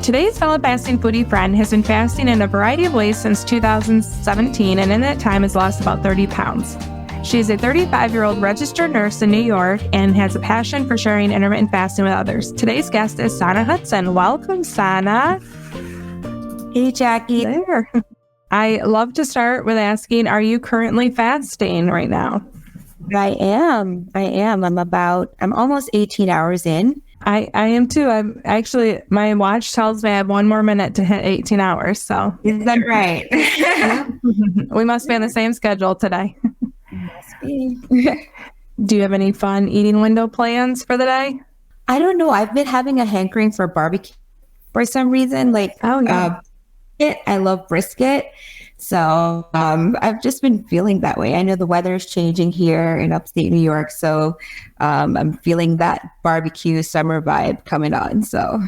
Today's fellow fasting foodie friend has been fasting in a variety of ways since 2017, and in that time has lost about 30 pounds. She is a 35-year-old registered nurse in New York and has a passion for sharing intermittent fasting with others. Today's guest is Sana Hudson. Welcome, Sana. Hey, Jackie. There. I love to start with asking, are you currently fasting right now? I am. I'm almost 18 hours in. I am too. I'm actually, my watch tells me I have one more minute to hit 18 hours. So is that right? We must be on the same schedule today. Must be. Do you have any fun eating window plans for the day? I don't know. I've been having a hankering for barbecue for some reason. I love brisket. So I've just been feeling that way. I know the weather is changing here in upstate New York. So I'm feeling that barbecue summer vibe coming on. So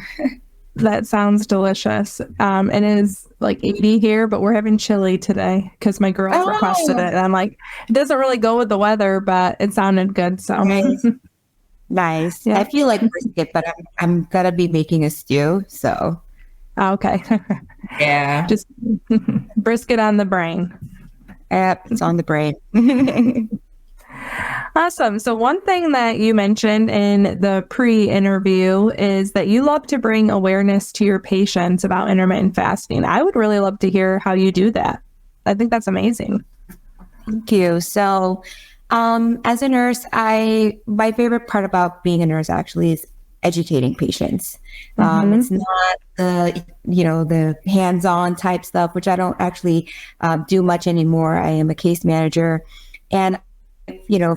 that sounds delicious. It is like 80 here, but we're having chili today because my girls requested it. And I'm like, it doesn't really go with the weather, but it sounded good. So nice. Yeah. I feel like brisket, but I'm going to be making a stew. So. Okay. Yeah. Just brisket on the brain. Yep, it's on the brain. Awesome. So one thing that you mentioned in the pre-interview is that you love to bring awareness to your patients about intermittent fasting. I would really love to hear how you do that. I think that's amazing. Thank you. So as a nurse, my favorite part about being a nurse actually is educating patients. It's not the hands-on type stuff, which I don't actually do much anymore. I am a case manager and,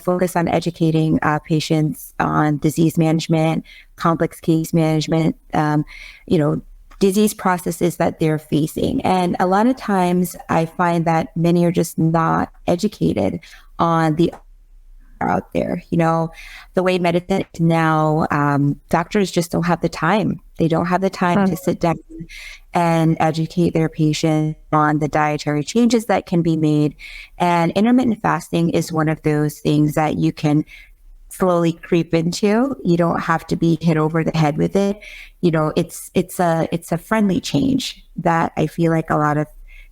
focus on educating patients on disease management, complex case management, disease processes that they're facing. And a lot of times I find that many are just not educated on the out there. The way medicine is now, doctors just don't have the time. They don't have the time to sit down and educate their patient on the dietary changes that can be made. And intermittent fasting is one of those things that you can slowly creep into. You don't have to be hit over the head with it. It's a friendly change that I feel like a lot of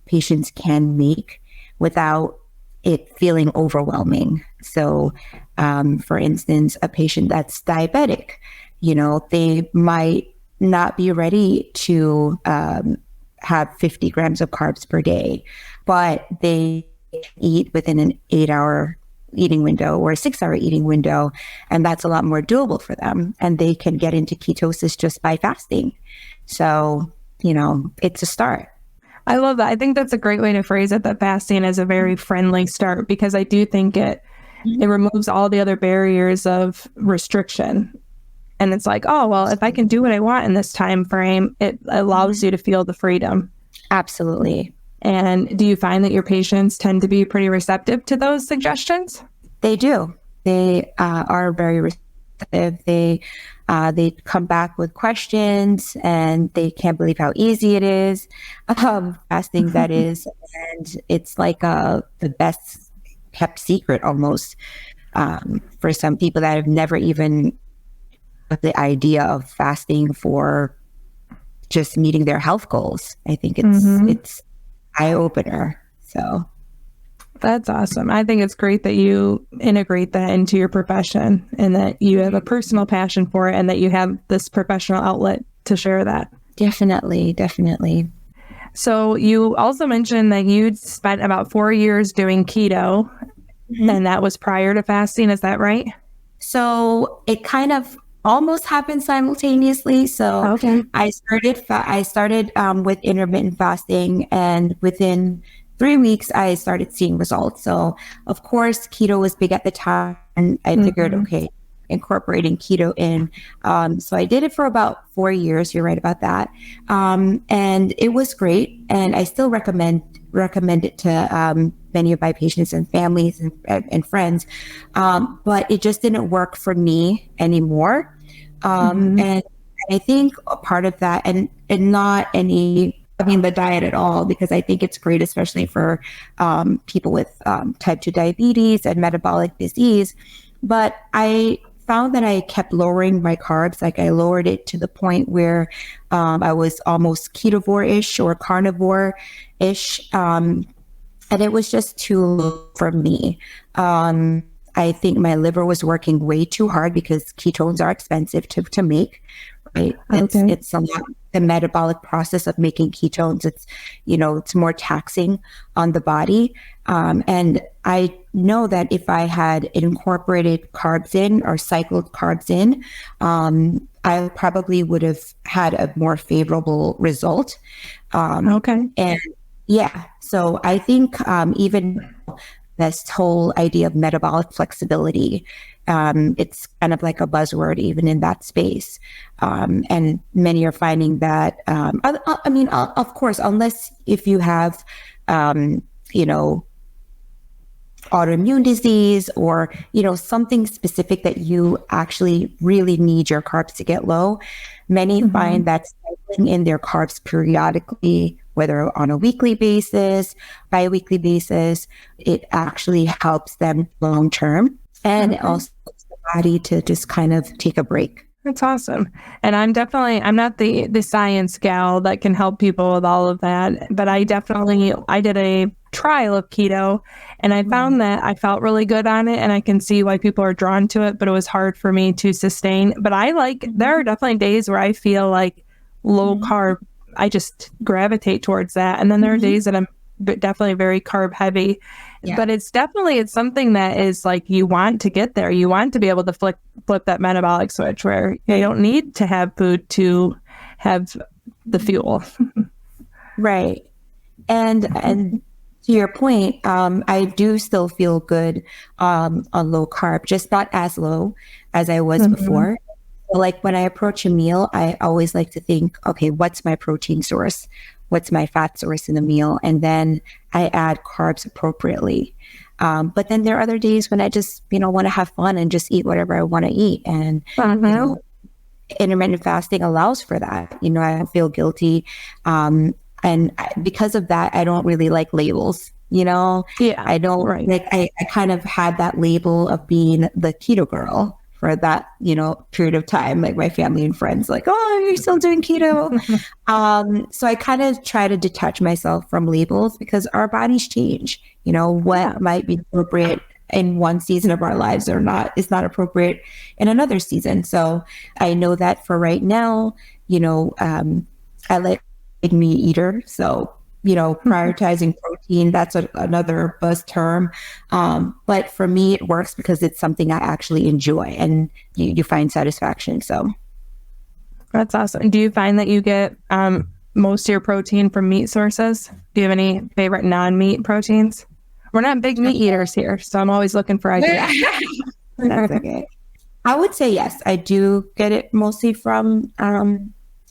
patients can make without it feeling overwhelming. So, for instance, a patient that's diabetic, they might not be ready to have 50 grams of carbs per day, but they eat within an 8-hour eating window or a 6-hour eating window, and that's a lot more doable for them. And they can get into ketosis just by fasting. So, it's a start. I love that. I think that's a great way to phrase it, that fasting is a very friendly start, because I do think it removes all the other barriers of restriction. And it's like, oh, well, if I can do what I want in this time frame, it allows you to feel the freedom. Absolutely. And do you find that your patients tend to be pretty receptive to those suggestions? They do. They are very receptive. They come back with questions and they can't believe how easy it is. Fasting, that is. And it's like the best kept secret almost for some people that have never even the idea of fasting for just meeting their health goals. I think it's eye-opener. So that's awesome. I think it's great that you integrate that into your profession and that you have a personal passion for it and that you have this professional outlet to share that. Definitely. So you also mentioned that you'd spent about 4 years doing keto, and that was prior to fasting. Is that right? So it kind of almost happened simultaneously. So I started with intermittent fasting, and within 3 weeks, I started seeing results. So, of course, keto was big at the time, and I figured, incorporating keto in. So I did it for about 4 years. You're right about that. And it was great. And I still recommend it to many of my patients and families and friends. But it just didn't work for me anymore. And I think a part of that, and not the diet at all, because I think it's great, especially for people with type 2 diabetes and metabolic disease. But I found that I kept lowering my carbs. Like I lowered it to the point where I was almost ketovore-ish or carnivore-ish. And it was just too low for me. I think my liver was working way too hard because ketones are expensive to make, right? It's a lot, the metabolic process of making ketones. It's more taxing on the body. And I know that if I had incorporated carbs in or cycled carbs in, I probably would have had a more favorable result. And yeah, so I think even this whole idea of metabolic flexibility, it's kind of like a buzzword even in that space. And many are finding that, of course, unless if you have, autoimmune disease or, something specific that you actually really need your carbs to get low, many find that cycling in their carbs periodically, whether on a weekly basis, bi-weekly basis, it actually helps them long term. And it also helps the body to just kind of take a break. That's awesome. And I'm not the science gal that can help people with all of that, but I did a trial of keto and I found that I felt really good on it, and I can see why people are drawn to it, but it was hard for me to sustain. But there are definitely days where I feel like low carb, I just gravitate towards that. And then there are days that I'm definitely very carb heavy. Yeah. But it's something that is like, you want to get there. You want to be able to flip that metabolic switch where you don't need to have food to have the fuel. Right. And to your point, I do still feel good on low carb, just not as low as I was before. So like when I approach a meal, I always like to think, okay, what's my protein source? What's my fat source in the meal? And then I add carbs appropriately. But then there are other days when I just, want to have fun and just eat whatever I want to eat. And, intermittent fasting allows for that. I don't feel guilty. Because of that, I don't really like labels, I don't I kind of had that label of being the keto girl for that, period of time, like my family and friends, like, oh, you're still doing keto. So I kind of try to detach myself from labels because our bodies change, what might be appropriate in one season of our lives or not is not appropriate in another season. So I know that for right now, I like meat eater. So, prioritizing protein, that's another buzz term. But for me, it works because it's something I actually enjoy and you find satisfaction. So that's awesome. Do you find that you get most of your protein from meat sources? Do you have any favorite non-meat proteins? We're not big meat eaters here, so I'm always looking for ideas. That's okay. I would say yes. I do get it mostly from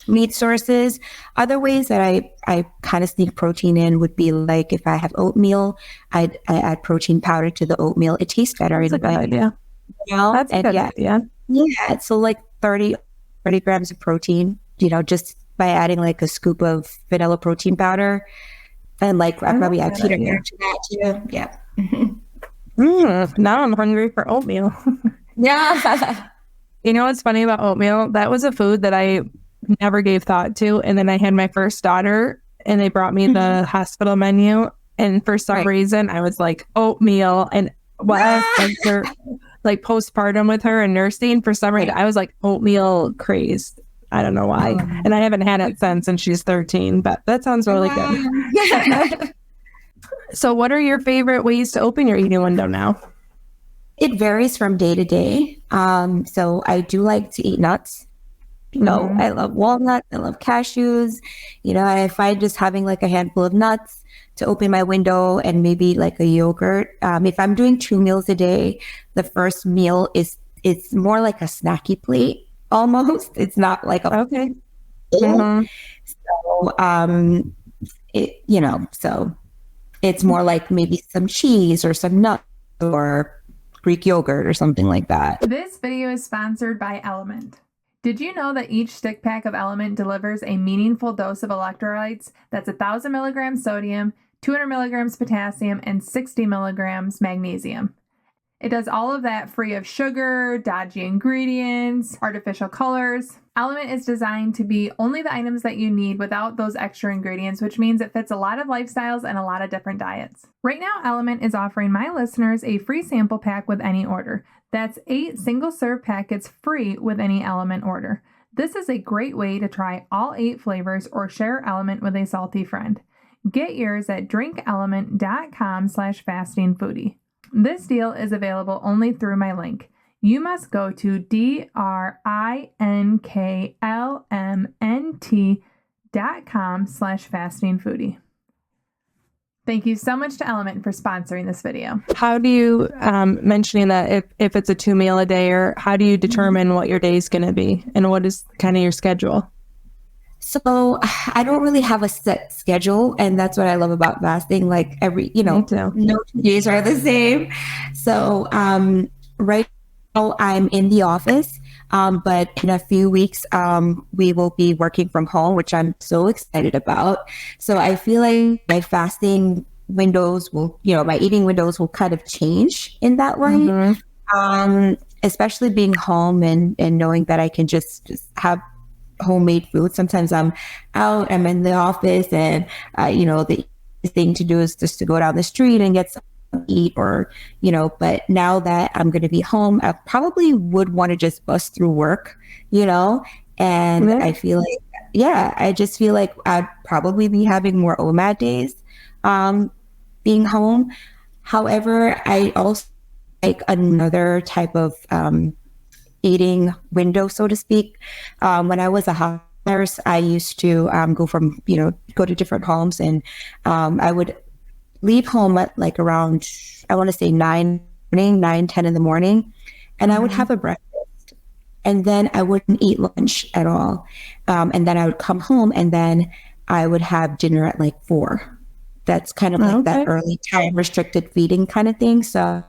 meat sources. Other ways that I kind of sneak protein in would be like if I have oatmeal, I add protein powder to the oatmeal. It tastes better. That's a good idea. That's a good idea. Yeah. So like 30 grams of protein, just by adding like a scoop of vanilla protein powder. And like I probably add peanut butter to that too. Yeah. Now I'm hungry for oatmeal. Yeah. What's funny about oatmeal? That was a food that I never gave thought to. And then I had my first daughter and they brought me the hospital menu. And for some reason I was like oatmeal, and like postpartum with her and nursing, for some reason I was like oatmeal crazed. I don't know why. And I haven't had it since, and she's 13, but that sounds really good. So what are your favorite ways to open your eating window now? It varies from day to day. So I do like to eat nuts. I love walnuts. I love cashews. I find just having like a handful of nuts to open my window and maybe like a yogurt. If I'm doing 2 meals a day, the first meal it's more like a snacky plate almost. It's not like a So, so it's more like maybe some cheese or some nuts or Greek yogurt or something like that. This video is sponsored by Element. Did you know that each stick pack of Element delivers a meaningful dose of electrolytes? That's 1,000 milligrams sodium, 200 milligrams potassium, and 60 milligrams magnesium. It does all of that free of sugar, dodgy ingredients, artificial colors. Element is designed to be only the items that you need without those extra ingredients, which means it fits a lot of lifestyles and a lot of different diets. Right now, Element is offering my listeners a free sample pack with any order. That's 8 single-serve packets free with any Element order. This is a great way to try all 8 flavors or share Element with a salty friend. Get yours at drinkelement.com/fastingfoodie. This deal is available only through my link. You must go to drinklmnt.com/fastingfoodie. Thank you so much to Element for sponsoring this video. How do you, mentioning that if it's a 2 meal a day, or how do you determine what your day is going to be and what is kind of your schedule? So I don't really have a set schedule, and that's what I love about fasting. Like no 2 days are the same. So right now I'm in the office, but in a few weeks we will be working from home, which I'm so excited about. So I feel like my fasting windows will, my eating windows will kind of change in that way. Especially being home and knowing that I can just have homemade food. Sometimes I'm out, I'm in the office, and the thing to do is just to go down the street and get something to eat, or but now that I'm going to be home, I probably would want to just bust through work, and I feel like I just feel like I'd probably be having more OMAD days being home. However, I also like another type of eating window, so to speak. When I was a house nurse, I used to go to different homes, and I would leave home at like around, I want to say 10 in the morning, and I would have a breakfast, and then I wouldn't eat lunch at all. And then I would come home, and then I would have dinner at like 4. That's kind of like that early time restricted feeding kind of thing. So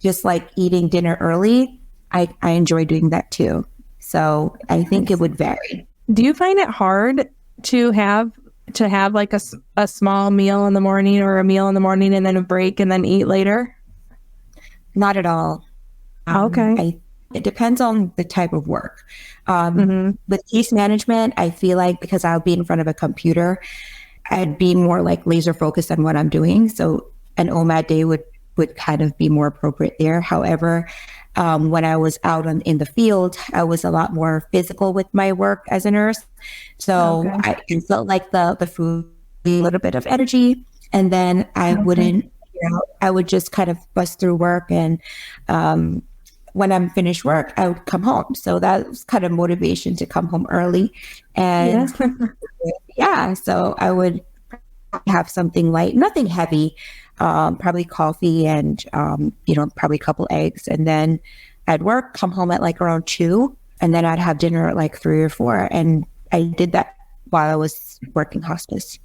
just like eating dinner early, I enjoy doing that too. So I think it would vary. Do you find it hard to have like a small meal in the morning, or a meal in the morning and then a break and then eat later? Not at all. It depends on the type of work. With case management, I feel like because I'll be in front of a computer, I'd be more like laser focused on what I'm doing. So an OMAD day would kind of be more appropriate there. However, when I was out in the field, I was a lot more physical with my work as a nurse. So I felt like the food, a little bit of energy, and then I wouldn't, I would just kind of bust through work. And when I'm finished work, I would come home. So that was kind of motivation to come home early. And so I would have something light, nothing heavy. Probably coffee and, probably a couple eggs. And then I'd work, come home at like around 2, and then I'd have dinner at like 3 or 4. And I did that while I was working hospice.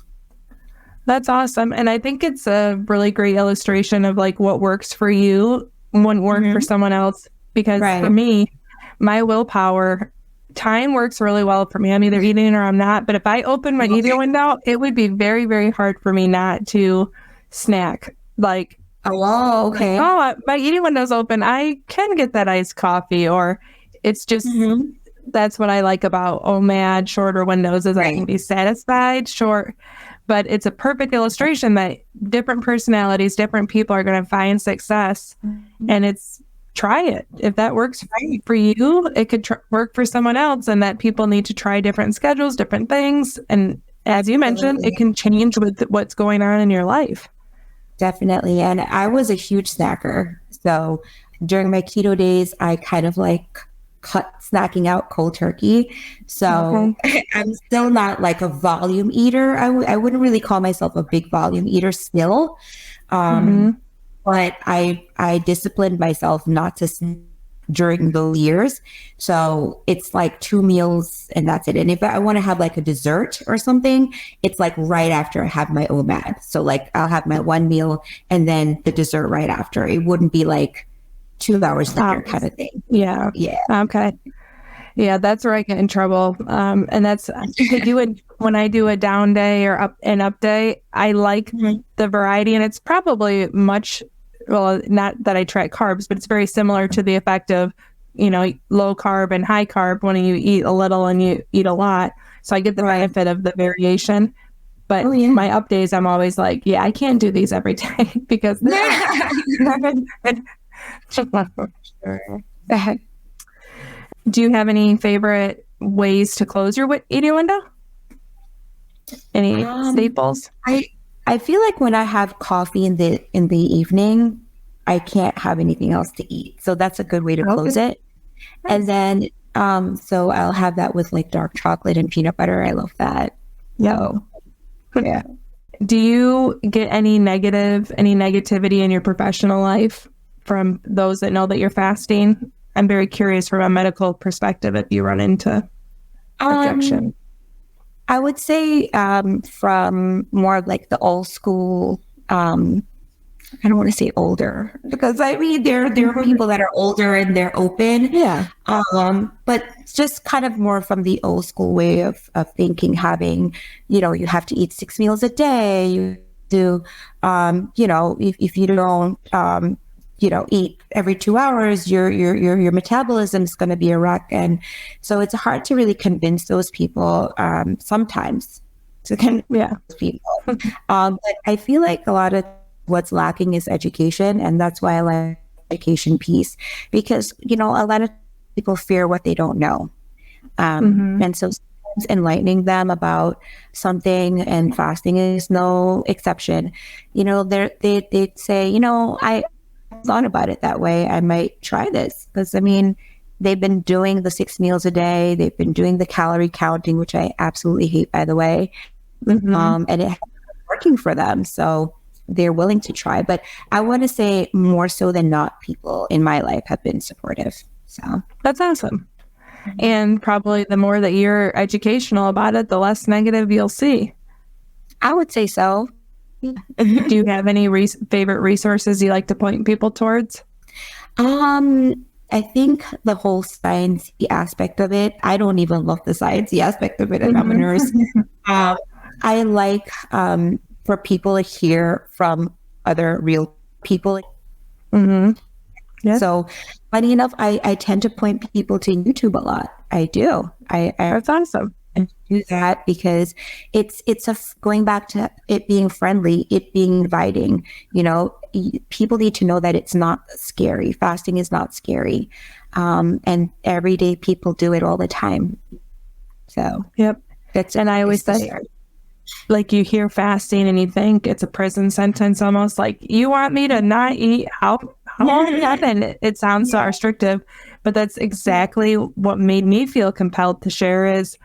That's awesome. And I think it's a really great illustration of like what works for you wouldn't work for someone else. Because for me, my willpower, time works really well for me. I'm either eating or I'm not. But if I open my eating window, it would be very, very hard for me not to snack. Like, my eating window's open, I can get that iced coffee. Or it's just that's what I like about OMAD shorter windows, is I can be satisfied short. But it's a perfect illustration that different personalities, different people are going to find success, and it's try it. If that works for you, it could work for someone else, and that people need to try different schedules, different things. And as you mentioned, it can change with what's going on in your life. Definitely. And I was a huge snacker. So during my keto days, I kind of like cut snacking out cold turkey. So I'm still not like a volume eater. I wouldn't really call myself a big volume eater still. But I disciplined myself not to snack during those years. So it's like 2 meals and that's it. And if I want to have like a dessert or something, it's like right after I have my OMAD. So like I'll have my 1 meal and then the dessert right after. It wouldn't be like 2 hours later kind of thing. Yeah. Okay. Yeah, that's where I get in trouble. And that's when I do a down day or up day, I like the variety, and it's probably much well, not that I track carbs, but it's very similar to the effect of, low carb and high carb when you eat a little and you eat a lot. So I get the benefit of the variation. But my up days, I'm always like, I can't do these every day because Do you have any favorite ways to close your eating window? Any staples? I feel like when I have coffee in the evening, I can't have anything else to eat. So that's a good way to close it. Nice. And then so I'll have that with like dark chocolate and peanut butter. I love that. So, yeah. Do you get any negativity in your professional life from those that know that you're fasting? I'm very curious from a medical perspective if you run into objection. I would say from more of like the old school, I don't want to say older because I mean there are people that are older and they're open. Yeah. But just kind of more from the old school way of thinking, having, you have to eat 6 meals a day. You do, if you don't, eat every 2 hours, your metabolism is going to be a wreck. And so it's hard to really convince those people sometimes to convince people. But I feel like a lot of what's lacking is education. And that's why I like the education piece, because, a lot of people fear what they don't know. And so sometimes enlightening them about something, and fasting is no exception. They'd say, I thought about it that way. I might try this because they've been doing the 6 meals a day. They've been doing the calorie counting, which I absolutely hate, by the way. And it's working for them. So they're willing to try. But I want to say more so than not, people in my life have been supportive. So that's awesome. And probably the more that you're educational about it, the less negative you'll see. I would say so. Do you have any favorite resources you like to point people towards? I think the whole sciencey aspect of it. I don't even love the sciencey aspect of it, and I'm a nurse. I like for people to hear from other real people. So funny enough, I tend to point people to YouTube a lot. I do. That's awesome. And do that because it's going back to it being friendly, it being inviting. People need to know that it's not scary. Fasting is not scary, and everyday people do it all the time. So and I always say, like, you hear fasting and you think it's a prison sentence almost. Like, you want me to not eat? How long? And it sounds so restrictive. But that's exactly what made me feel compelled to share is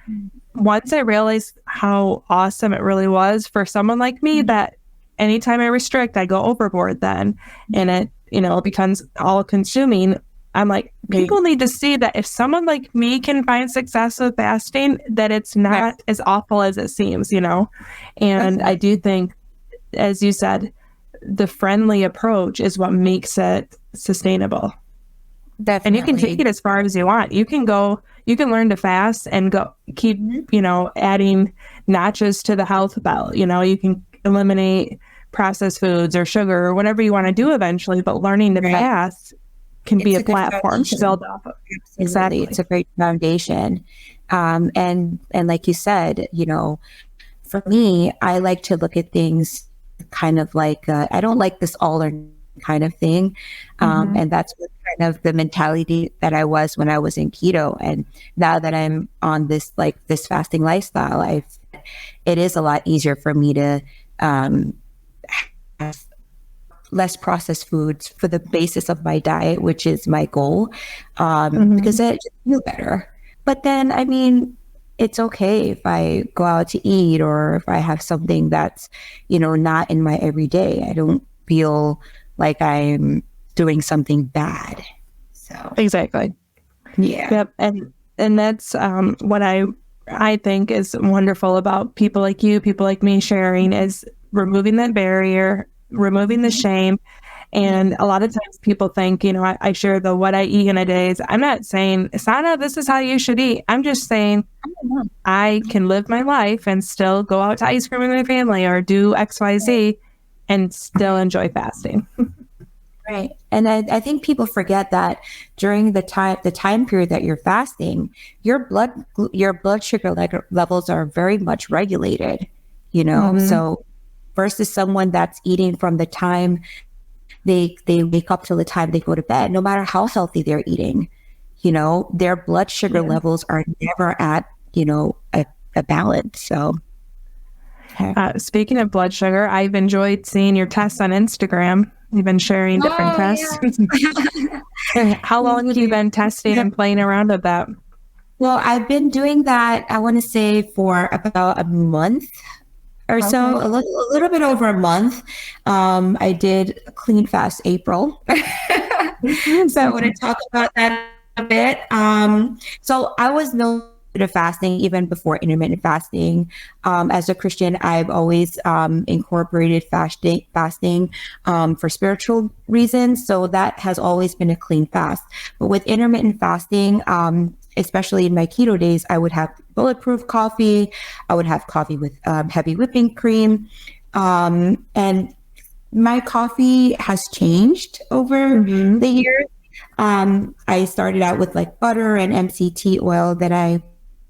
once I realized how awesome it really was for someone like me that anytime I restrict, I go overboard then. And it becomes all consuming. I'm like, people need to see that if someone like me can find success with fasting, that it's not as awful as it seems, And I do think, as you said, the friendly approach is what makes it sustainable. Definitely. And you can take it as far as you want. You can learn to fast and keep, adding notches to the health belt. You can eliminate processed foods or sugar or whatever you want to do eventually, but learning to fast can be a platform to build off of. Exactly. It's a great foundation. And like you said, for me, I like to look at things kind of like, I don't like this all or kind of thing. And that's what kind of the mentality that I was when I was in keto. And now that I'm on this fasting lifestyle, it is a lot easier for me to have less processed foods for the basis of my diet, which is my goal, because I just feel better. But then, it's okay if I go out to eat or if I have something that's, not in my everyday. I don't feel like I'm doing something bad. So exactly. Yeah. Yep. And that's what I think is wonderful about people like you, people like me sharing is removing that barrier, removing the shame. And a lot of times people think, I share the what I eat in a day. I'm not saying, Sana, this is how you should eat. I'm just saying I can live my life and still go out to ice cream with my family or do XYZ and still enjoy fasting. Right. And I think people forget that during the time period that you're fasting, your blood sugar levels are very much regulated, So versus someone that's eating from the time they wake up till the time they go to bed, no matter how healthy they're eating, their blood sugar levels are never at, a balance. So speaking of blood sugar, I've enjoyed seeing your tests on Instagram. You've been sharing different tests. Yeah. How long have you been testing and playing around with that? Well, I've been doing that, I want to say, for about a month or so, a little bit over a month. I did a clean fast April. So I want to talk about that a bit. So I was no to fasting even before intermittent fasting. As a Christian, I've always incorporated fasting for spiritual reasons. So that has always been a clean fast. But with intermittent fasting, especially in my keto days, I would have bulletproof coffee. I would have coffee with heavy whipping cream. And my coffee has changed over the years. I started out with like butter and MCT oil that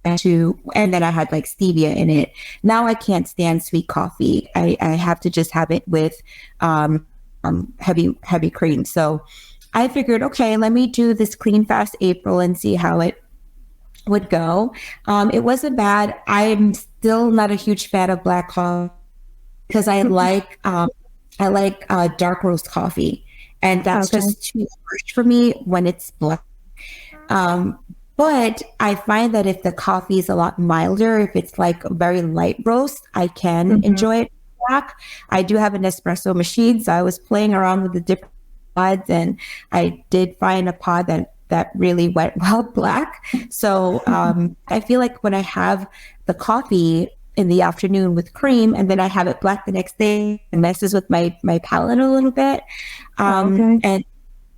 and then I had like stevia in it. Now I can't stand sweet coffee. I have to just have it with heavy cream. So I figured, okay, let me do this clean fast April and see how it would go. It wasn't bad. I'm still not a huge fan of black coffee because I like dark roast coffee, and that's just too harsh for me when it's black. But I find that if the coffee is a lot milder, if it's like a very light roast, I can enjoy it black. I do have an espresso machine, so I was playing around with the different pods, and I did find a pod that really went well black. So I feel like when I have the coffee in the afternoon with cream and then I have it black the next day, it messes with my palate a little bit. And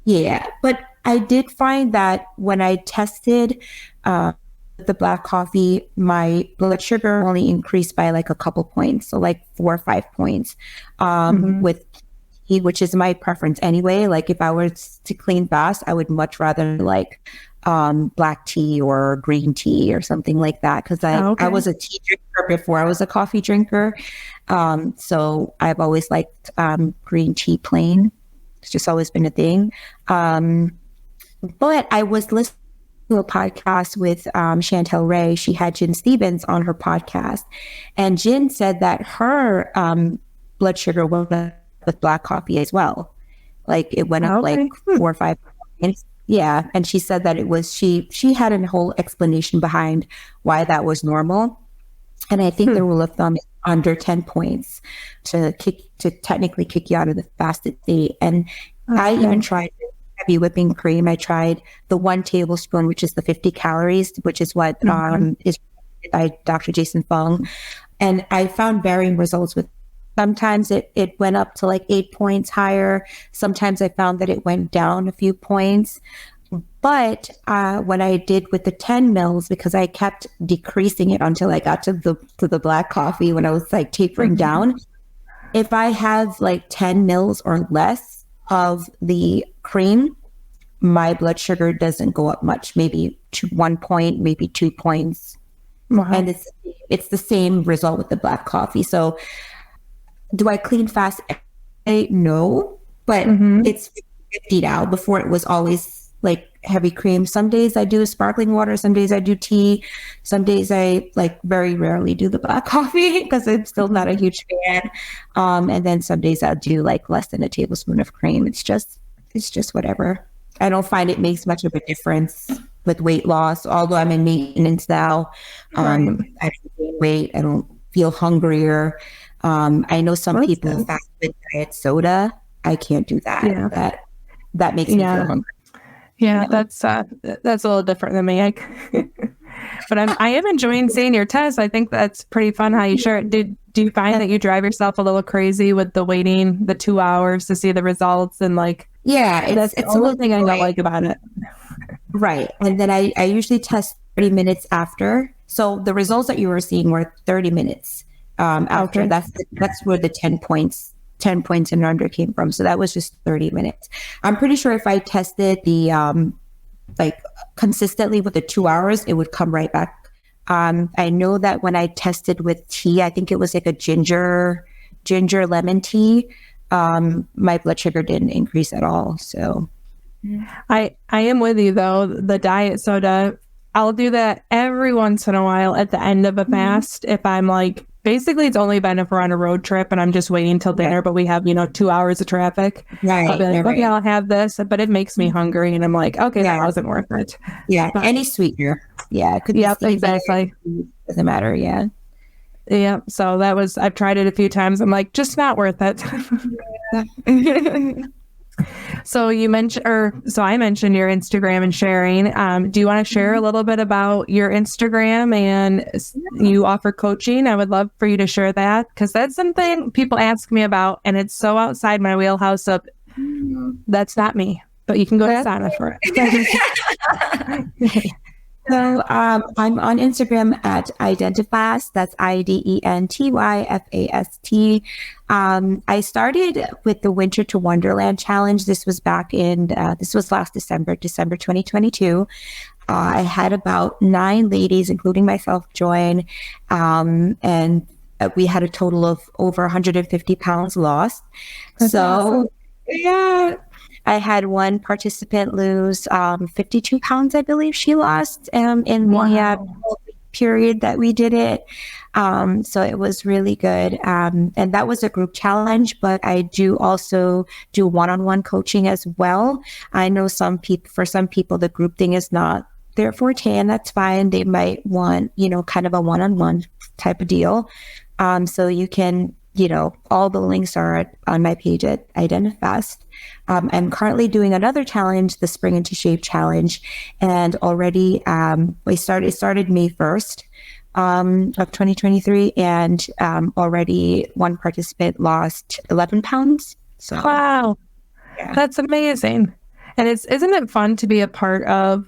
yeah, but I did find that when I tested the black coffee, my blood sugar only increased by like a couple points, so like 4 or 5 points. With tea, which is my preference anyway. Like if I were to clean fast, I would much rather like black tea or green tea or something like that, because I was a tea drinker before I was a coffee drinker. So I've always liked green tea plain. It's just always been a thing. But I was listening to a podcast with Chantel Ray. She had Jen Stevens on her podcast, and Jen said that her blood sugar went up with black coffee as well. Like it went up like 4 or 5 points. Yeah, and she said that it was she had a whole explanation behind why that was normal. And I think the rule of thumb is under 10 points to technically kick you out of the fasted state. And I even tried heavy whipping cream. I tried the 1 tablespoon, which is the 50 calories, which is what is by Dr. Jason Fung. And I found varying results with. Sometimes it went up to like 8 points higher. Sometimes I found that it went down a few points. But when I did with the 10 mils, because I kept decreasing it until I got to the black coffee when I was like tapering down. If I have like 10 mils or less of the cream, my blood sugar doesn't go up much, maybe 1 point, maybe 2 points. And it's the same result with the black coffee. So do I clean fast? No, but it's 50 now. Before it was always like heavy cream. Some days I do sparkling water. Some days I do tea. Some days I like very rarely do the black coffee because I'm still not a huge fan. And then some days I'll do like less than a tablespoon of cream. It's just whatever. I don't find it makes much of a difference with weight loss. Although I'm in maintenance now, I don't gain weight. I don't feel hungrier. I know some people fast with diet soda. I can't do that. Yeah. That makes me feel hungry. Yeah, that's a little different than me. But I am enjoying seeing your test. I think that's pretty fun how you share it. Do you find that you drive yourself a little crazy with the waiting the 2 hours to see the results and like? Yeah, it's a little thing I don't like about it. Right, and then I usually test 30 minutes after. So the results that you were seeing were 30 minutes. After that's where the 10 points 10 points and under came from. So that was just 30 minutes. I'm pretty sure if I tested the like consistently with the 2 hours, it would come right back. I know that when I tested with tea, I think it was like a ginger lemon tea. My blood sugar didn't increase at all. So I am with you though. The diet soda, I'll do that every once in a while at the end of a fast. If I'm like, basically it's only been if we're on a road trip and I'm just waiting till dinner, but we have, 2 hours of traffic. Right. I'll be like, okay, I'll have this, but it makes me hungry. And I'm like, okay, that wasn't worth it. Yeah. But, any sweeter. Yeah. Could exactly. Doesn't matter. Yeah. Yeah. So I've tried it a few times. I'm like, just not worth it. So I mentioned your Instagram and sharing. Do you want to share a little bit about your Instagram and you offer coaching? I would love for you to share that because that's something people ask me about and it's so outside my wheelhouse of that's not me, but you can go to Sana for it. So I'm on Instagram at Identifast. That's IDENTYFAST. I started with the Winter to Wonderland challenge. This was back in this was last December 2022. I had about 9 ladies, including myself, join, and we had a total of over 150 pounds lost. That's awesome. Yeah. I had one participant lose 52 pounds, I believe she lost in the period that we did it. So it was really good. And that was a group challenge, but I do also do one-on-one coaching as well. I know for some people, the group thing is not their forte, and that's fine. They might want, kind of a one-on-one type of deal. So you can, all the links are on my page at Identifast. I'm currently doing another challenge, the Spring into Shape challenge, and already it started May 1st of 2023, and already one participant lost 11 pounds. So wow, that's amazing. And isn't it fun to be a part of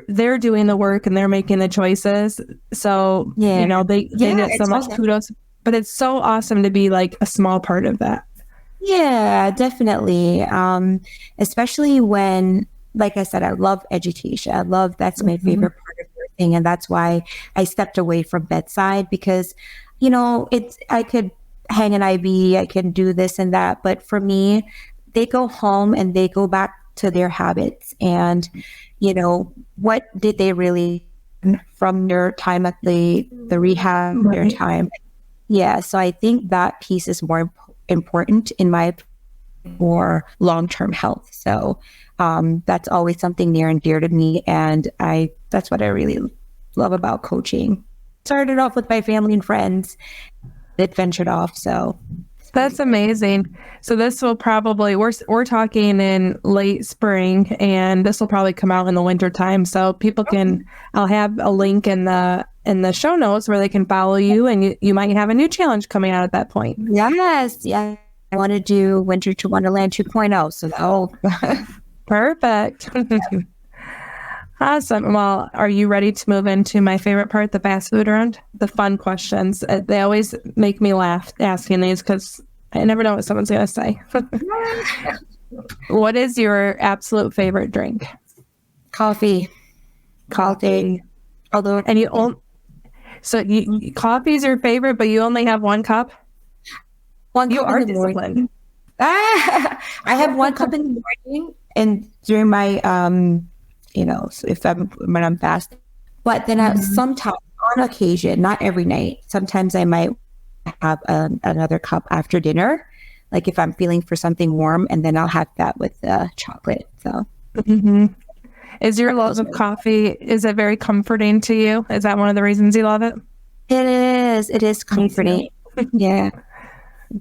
they're doing the work and they're making the choices. So they get so much kudos, but it's so awesome to be like a small part of that. Yeah, definitely. Especially when, like I said, I love education. That's my favorite part of everything. And that's why I stepped away from bedside because, I could hang an IV, I can do this and that. But for me, they go home and they go back to their habits. And, what did they really from their time at the rehab, their time? Yeah. So I think that piece is more important in my for long-term health. So that's always something near and dear to me. And that's what I really love about coaching. Started off with my family and friends. It ventured off. So that's amazing. So this will probably, we're talking in late spring, and this will probably come out in the winter time. So people I'll have a link in the show notes where they can follow you, and you might have a new challenge coming out at that point. Yes. Yeah. I want to do Winter to Wonderland 2.0. So perfect. Awesome. Well, are you ready to move into my favorite part, the fast food round? The fun questions. They always make me laugh asking these because I never know what someone's going to say. What is your absolute favorite drink? Coffee. Although, and coffee is your favorite, but you only have one cup? You are disciplined. I have one cup in the morning and during my, when I'm fasting. But then sometimes, on occasion, not every night, sometimes I might have another cup after dinner, like if I'm feeling for something warm, and then I'll have that with the chocolate. So, is your love of coffee, is it very comforting to you? Is that one of the reasons you love it? It is. It is comforting. Yeah.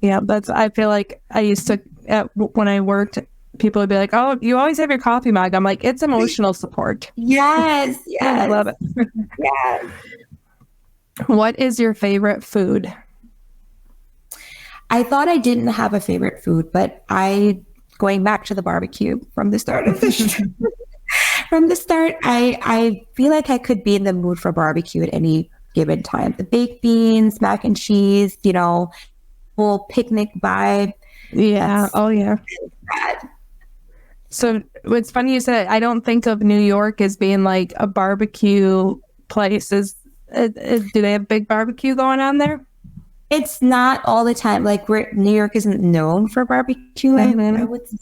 Yeah, I feel like I used to, when I worked, people would be like, oh, you always have your coffee mug. I'm like, it's emotional support. Yes. I love it. Yes. What is your favorite food? I thought I didn't have a favorite food, but going back to the barbecue from the start of I feel like I could be in the mood for barbecue at any given time. The baked beans, mac and cheese, full picnic vibe. Yeah. Oh, yeah. That. So it's funny you said, I don't think of New York as being like a barbecue place. Do they have big barbecue going on there? It's not all the time. Like New York isn't known for barbecuing, I would say.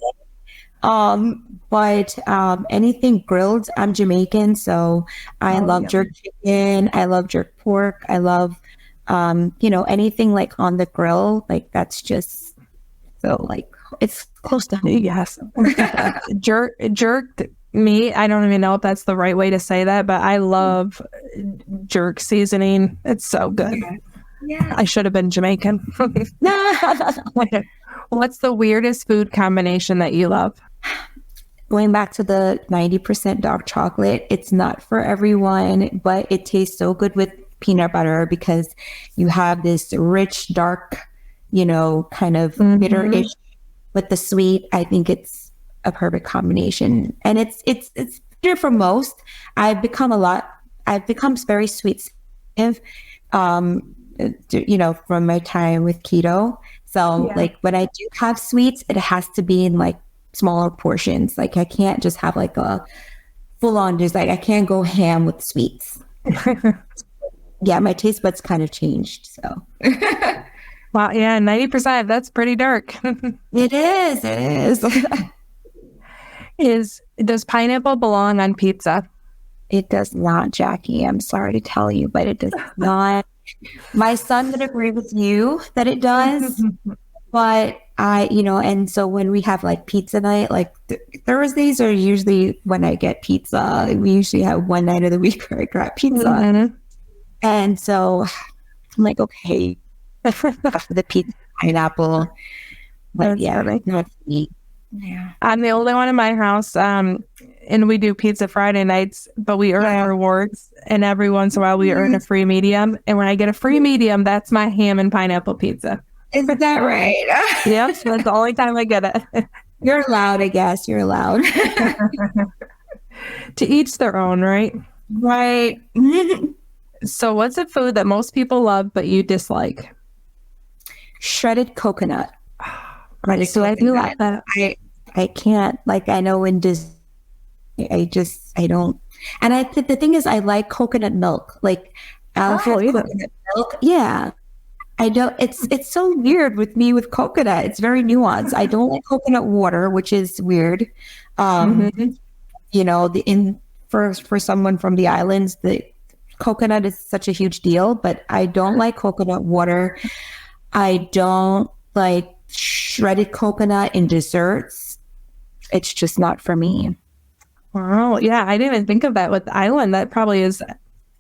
But anything grilled, I'm Jamaican, so I love jerk chicken. I love jerk pork. I love, anything like on the grill. Like that's just so like it's close to home. Yes. Jerked meat. I don't even know if that's the right way to say that, but I love jerk seasoning. It's so good. Yeah. I should have been Jamaican. What's the weirdest food combination that you love? Going back to the 90% dark chocolate, it's not for everyone, but it tastes so good with peanut butter because you have this rich, dark, kind of bitter-ish with the sweet. I think it's a perfect combination. And it's good for most. I've become very sweet sensitive, from my time with keto. So like when I do have sweets, it has to be in like smaller portions. Like I can't just have like a full on, just like I can't go ham with sweets. Yeah, my taste buds kind of changed. So wow, yeah, 90%. That's pretty dark. It is. Does pineapple belong on pizza? It does not, Jackie. I'm sorry to tell you, but it does not. My son would agree with you that it does, but and so when we have like pizza night, like Thursdays are usually when I get pizza. We usually have one night of the week where I grab pizza. And so I'm like, okay, the pizza, pineapple, but not meat. Yeah. I'm the only one in my house, and we do pizza Friday nights, but we earn rewards, and every once in a while we earn a free medium, and when I get a free medium, that's my ham and pineapple pizza. Is that right? Yep, so that's the only time I get it. You're allowed, I guess. You're allowed. To each their own, right? Right. So what's a food that most people love but you dislike? Shredded coconut. So I do like that. I can't, like, I know in I don't. And the thing is, I like coconut milk. Like, coconut milk. Yeah. I don't, it's so weird with me with coconut. It's very nuanced. I don't like coconut water, which is weird. For someone from the islands, the coconut is such a huge deal, but I don't like coconut water. I don't like shredded coconut in desserts. It's just not for me. Wow. Yeah. I didn't even think of that with the island. That probably is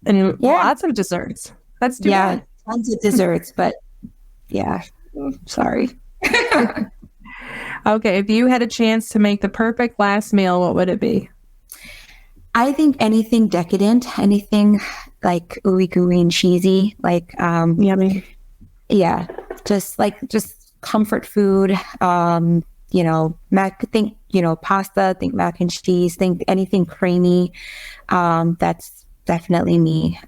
in lots of desserts. That's too bad. Tons of desserts, but sorry. Okay. If you had a chance to make the perfect last meal, what would it be? I think anything decadent, anything like ooey gooey and cheesy, like yummy. Yeah. Just comfort food. Pasta, think mac and cheese, think anything creamy. That's definitely me.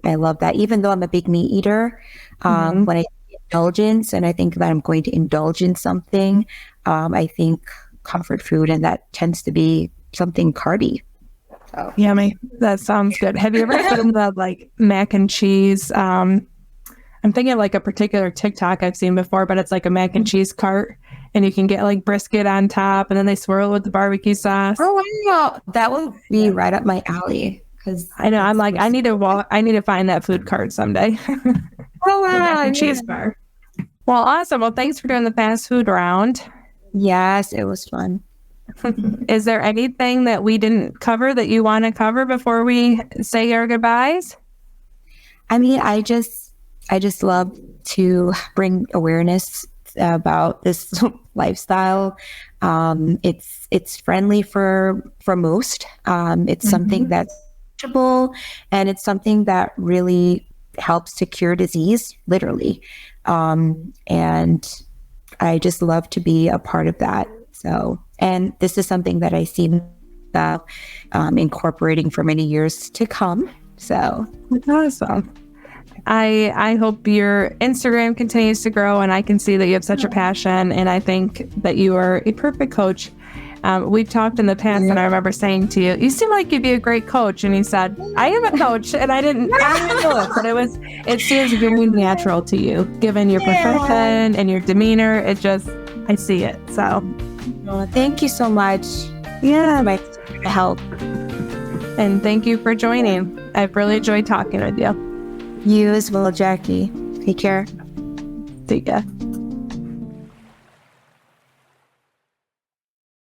I love that. Even though I'm a big meat eater, when I indulgence and I think that I'm going to indulge in something, I think comfort food, and that tends to be something carby. So. Yummy. That sounds good. Have you ever heard of the like mac and cheese? I'm thinking of like a particular TikTok I've seen before, but it's like a mac and cheese cart, and you can get like brisket on top, and then they swirl it with the barbecue sauce. Oh wow, that would be right up my alley. Because I know I'm like I need to find that food cart someday. Oh wow, mac and cheese bar. Well, awesome. Well, thanks for doing the fast food round. Yes, it was fun. Is there anything that we didn't cover that you want to cover before we say our goodbyes? I mean, I just love to bring awareness about this lifestyle. It's friendly for most. It's something that's acceptable, and it's something that really helps to cure disease, literally. And I just love to be a part of that. So, and this is something that I see incorporating for many years to come. So that's awesome. I hope your Instagram continues to grow, and I can see that you have such a passion, and I think that you are a perfect coach. We've talked in the past, and I remember saying to you, you seem like you'd be a great coach. And you said, I am a coach. And I didn't even know it, but it seems very natural to you, given your profession and your demeanor. I see it. So thank you so much. Yeah. For my help. And thank you for joining. I've really enjoyed talking with you. You as well, Jackie. Take care. See ya.